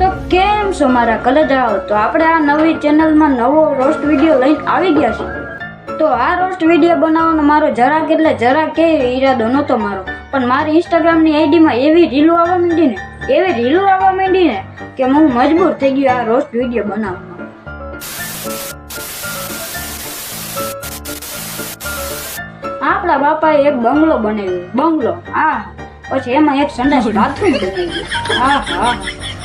તો કેમ છો મારા કલેજાઓ? તો આપણે આ નવી ચેનલમાં નવો રોસ્ટ વિડીયો લઈને આવી ગયા છે. તો આ રોસ્ટ વિડીયો બનાવવાનો મારો જરાક ઈરાદો નહોતો મારો, પણ મારી ઇન્સ્ટાગ્રામની આઈડીમાં એવી રીલો આવવા માંડી ને કે હું મજબૂર થઈ ગયો આ રોસ્ટ વિડીયો બનાવવામાં. આપણા બાપાએ એક બંગલો બનાવ્યો, પછી એમાં એક સંડાસ બાથરૂમ બનાવ્યું,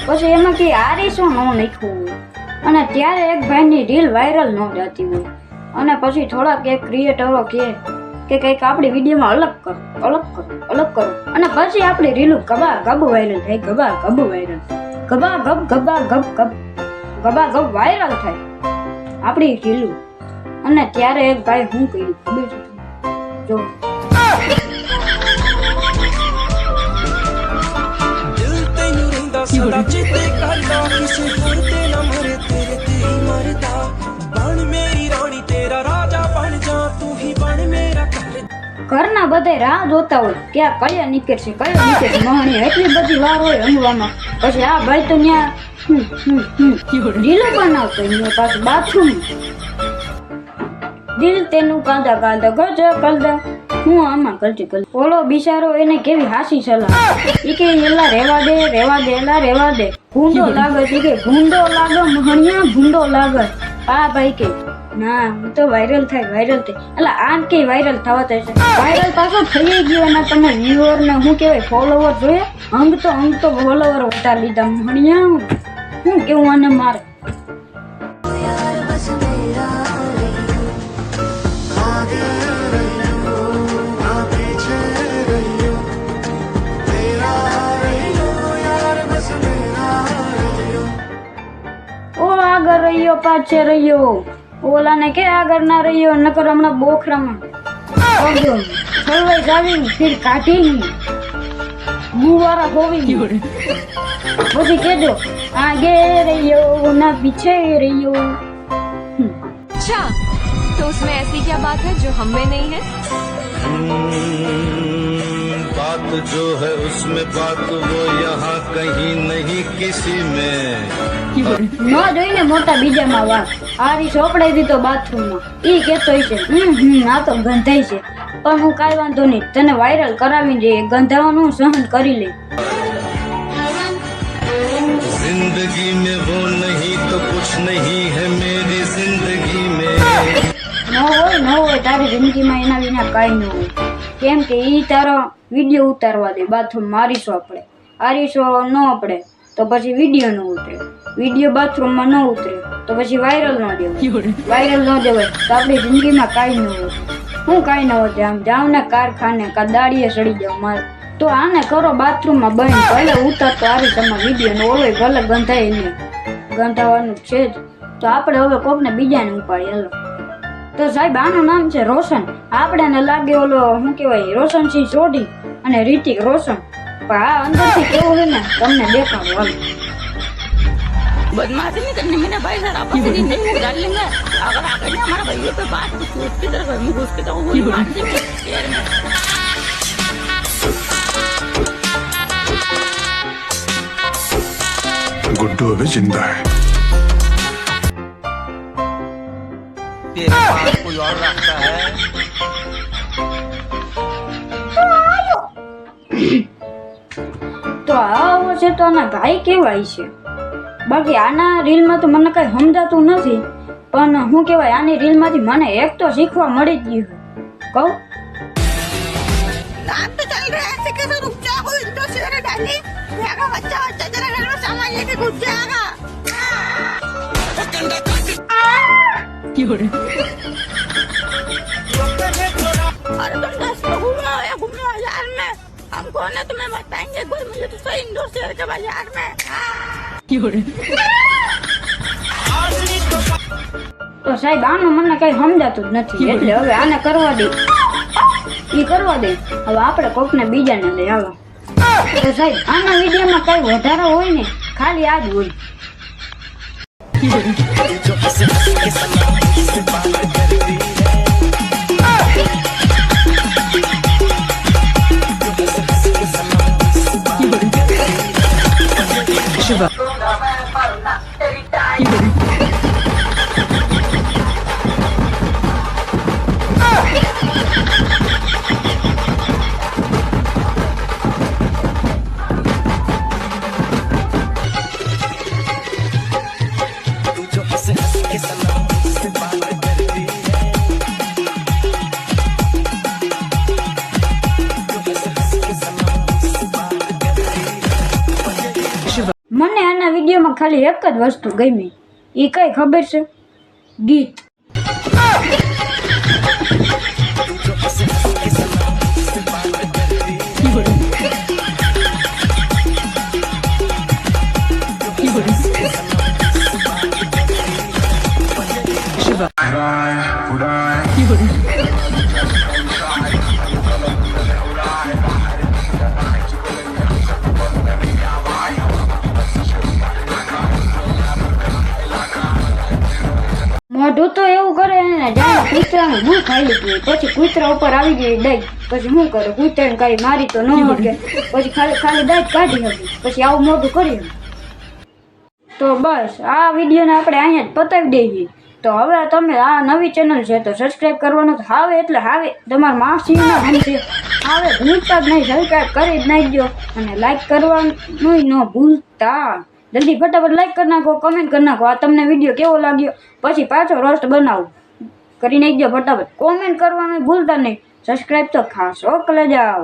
પછી એમાં કઈ આરીસો ન નાખ્યું હોય, અને ત્યારે એક ભાઈની રીલ વાયરલ ન જતી હોય, અને પછી થોડાક એક ક્રિએટરો કે કંઈક આપણી વિડીયોમાં અલગ કરો, અને પછી આપણી રીલું ગબા ગબ વાયરલ થાય, ગબા ગબ વાયરલ થાય આપણી રીલું. અને ત્યારે એક ભાઈ શું કર્યું ખબર છે? જો ઘરના બધા રાહ જોતા હોય કે આ કયા નીકળશે મહાણી, એટલી બધી વાર હોય રમવામાં. પછી આ ભાઈ તો ત્યાં રીલો બનાવતો હોય, પાછું બાથરૂમ દિલ તેનું કાંદા ગજ કલદા હું આમાં કલતી ઓલો બિચારો એને કેવી હાસી સલાહ એ કે એલા રેવા દે ભૂંડો લાગે કે ભૂંડો લાગે મહણિયા ભૂંડો લાગે. આ ભાઈ કે ના હું તો વાયરલ થાય એટલે આમ કે વાયરલ થવા થાય છે, વાયરલ પાછો થઈ ગયો. એના તમે વ્યુઅર ને શું કહેવાય ફોલોવર જોઈએ, અંગ તો ફોલોવર ઉતારી લીધા મહણિયા. હું કેવું આને મારે આગળ રહ્યો પાછળ રહ્યો, ઓલાને કે આગળ ના રહ્યો, નકર હમણાં બોખરામાં છોડવાઈ જાવી ફિર કાઢી ગુવારા હોવી. પછી કેજો આગે રહ્યો ના પીછે રહ્યો. अच्छा तो उसमें ऐसी क्या बात है जो हम में नहीं है? बात जो है उसमें बात वो यहाँ कहीं नहीं किसी में. ન જોઈને મોટા બીજામાં વાત આરી ચોપડાઈ દીધો બાથરૂમમાં. ઈ કેતો છે આ તો ગંધાય છે, પણ હું કાંઈ વાંધો નહીં, તને વાયરલ કરાવીને જઈએ, ગંધાવાનું સહન કરી લે. जिंदगी में वो नहीं तो कुछ नहीं है मेरी जिंदगी में. ન હોય તારી જિંદગીમાં એના વિના કાંઈ ન હોય, કેમ કે ઈ તારો વિડીયો ઉતારવા દે બાથરૂમમાં આરીશો ન પડે તો પછી વિડીયો ન ઉતરે, વિડીયો બાથરૂમમાં ન ઉતરે તો પછી વાયરલ ન દેવાય તો આપણી જિંદગીમાં કાંઈ ન હોય. હું કાંઈ ન હોતે, આમ જાવ ને કારખાને કા દાડીએ સડી જાવ મારે. તો આને કરો બાથરૂમમાં બંધ, ભલે ઉતરતો આરીશામાં વિડીયો ને ઓલો ભલે ગંધાય ને ગંધાવાનું છે જ. તો આપણે હવે કોકને બીજાને ઉપાડી હાલો. તો સાહેબ આનું નામ છે રોશન. આપણે લાગે ઓલો શું કહેવાય રોશનસિંહ સોઢી અને રિતિક રોશન, પણ આ અંદરથી કેવું છે ને તમને દેખાડો હાલ. बदमाशी नहीं करनी मैंने भाई सर आपस में नहीं उधार लेंगे, अगर आकर हमारा भैया पे बात उसकी तरफ हम घुस के तो वो मार देंगे यार. गुड्डू अभी जिंदा है. तेरे पास कोई और रखता है. તો આવો છે તો આના ભાઈ કેવાય છે. બાકી આના રીલમાં તો મને કઈ સમજાતું નથી, પણ શું કહેવાય આની રીલમાંથી મને એક તો શીખવા મળી જ ગયું. કહું आप तो चल रहे ऐसे कैसे रुक जाओ, इनको शेर डाली मेरा बच्चा जरा घर में सामान लेके घुस जाएगा. अरे तुम 10 लोग घूमने बाजार में, हमको ना तुम्हें बताएंगे कोई, मुझे तो सही इंदौर शहर के बाजार में. તો સાહેબ આનું મને કઈ સમજાતું જ નથી, એટલે હવે આને કરવા દે. હવે આપણે કોકને બીજાને લઈ આવો. તો સાહેબ આના વિડીયોમાં કઈ વધારો હોય ને, ખાલી આ જ હોય. Shiva. મને આના વિડીયોમાં ખાલી એક જ વસ્તુ ગમી, એ કઈ ખબર છે? ગીત. મોઢું તો એવું કરે ને જાણે કૂતરાનું હું ખાઈ લીધું હોય. પછી કૂતરા ઉપર આવી ગઈ દઈ, પછી શું કરે? કૂતરાને કઈ મારી તો ન શકે, પછી ખાલી દાંત કાઢી હતી, પછી આવું મોઢું કરી. તો બસ આ વિડીયોને આપણે અહીંયા જ પતાવી દઈએ. તો હવે તમે આ નવી ચેનલ છે તો સબસ્ક્રાઈબ કરવાનું હાવે એટલે હાવે, તમારા માસીના હમશે હાવે ભૂલતા જ નહીં, સબસ્ક્રાઈબ કરી જ નાખજો અને લાઈક કરવાનું ન ભૂલતા. જલ્દી ફટાફટ લાઈક કરી નાખો, કમેન્ટ કરી નાખો આ તમને વિડીયો કેવો લાગ્યો. પછી પાછો રોસ્ટ બનાવું કરી નાખજો ફટાફટ. કોમેન્ટ કરવાનું ભૂલતા નહીં, સબસ્ક્રાઈબ તો ખાસ કરી જાઓ.